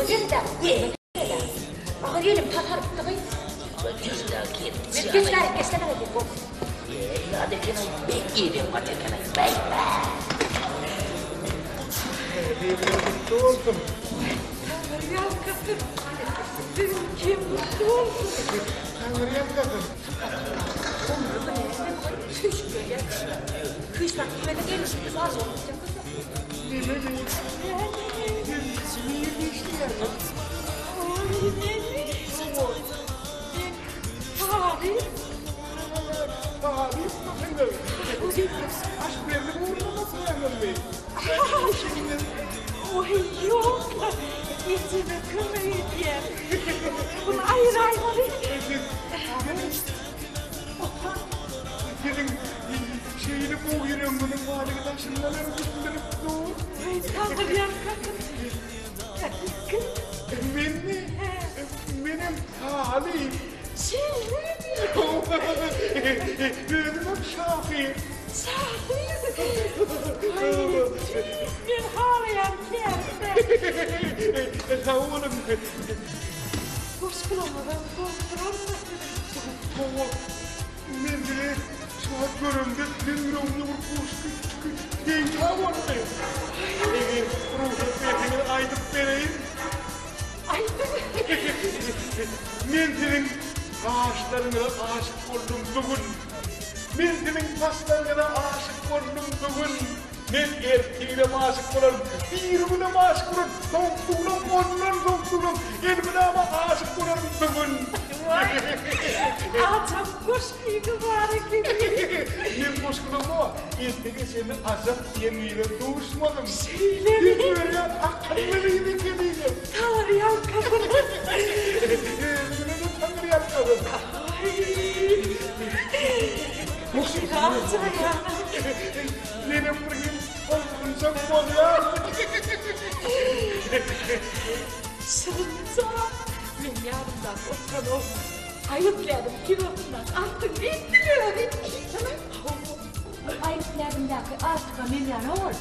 Gözler, ye. Ağır yerim tatarım tabii. Gözler ki. Gözler hadi bu. Hadi kenay bekleyelim hadi kenay bekle. Mutlu oldum. Tanrı'yam kızım. Kim mutlu olsun. Tanrı'yam kızım. Kış böyle. Kış bak böyle gelmiş. Sağ sol olacak kızım. Ne böyle? Niye geçti yani? Abi, bakın da. Aşk verdim uğruna nasıl yanılmayın? Oy yok. İçime kırmayı diye. Bunu ayır ayır. Senin şeyini boğuyorum bunun arkadaşımdan öldürdüm. Tanrı'yam kızım. Ben mi? Benim Salih. Benim Şafi. Ben ağlayan kerde. Sağ olun. Hoş bulamadım. Mendili şu an göründü. Ben ruhunu vurmuştu. Genç havanlıyım. Ruhunu aydıp vereyim. Mendilin ağaçlarına aşık oldum bugün. Mendilin taşlarına aşık oldum bugün. Ben erkeğine aşık olurum. Bir güne aşık olurum. Doktuğunum, ondan elbine ama aşık olurum bugün. Alçam kuşkuyu mübarek gibi. Ben kuşkulum o. İlteki senin azap yemeğiyle doğuşmadım. Söyle mi? Bir böyle akıllılıydı kediydim. Tanrı'yam kızım. Benim tanrı yapmadım. Kuşku alçam ya. Benim bugün olmayacak bol ya. Sırrınıza. Ben yarından otan olmam. Ayıpladım kilosundan. Artık bitmiyor. Ayıpladım da artık memyan ol.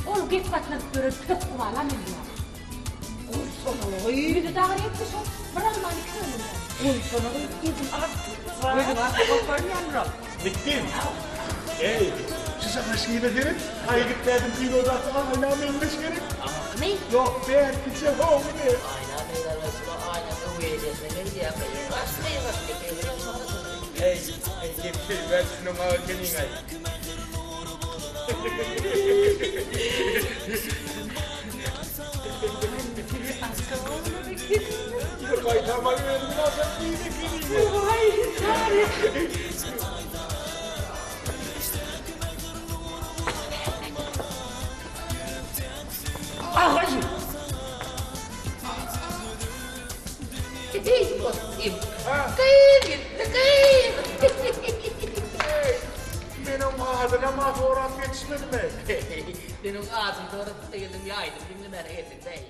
Ol git batmak görür kök kuvala memyan. Ol sana oy. Bir de dağır etmiş ol. Bırak bana köyümden. Ol sana oy. Gidin artık. Böyle artık o koymayan Bittim. Ey, size aşkıyla derim. Aygıtladım bir odası aynen memleş gerek. Ne? Yok be, kimse olmuyor. Aynen öyle arasında aynen uyuyacağız. Ne diye yapayım? Başlayın başlayın. Ey, gepsel ver şunu mağazenin ay. Kaytama verdim nasıl bir de Vay Tanrı. Hayır. Değil bakayım. Kıyım. benim ağzına mağdurat yetişmedi mi? Benim ağzım doğru değildim yaydım. Şimdi merak ettim değil.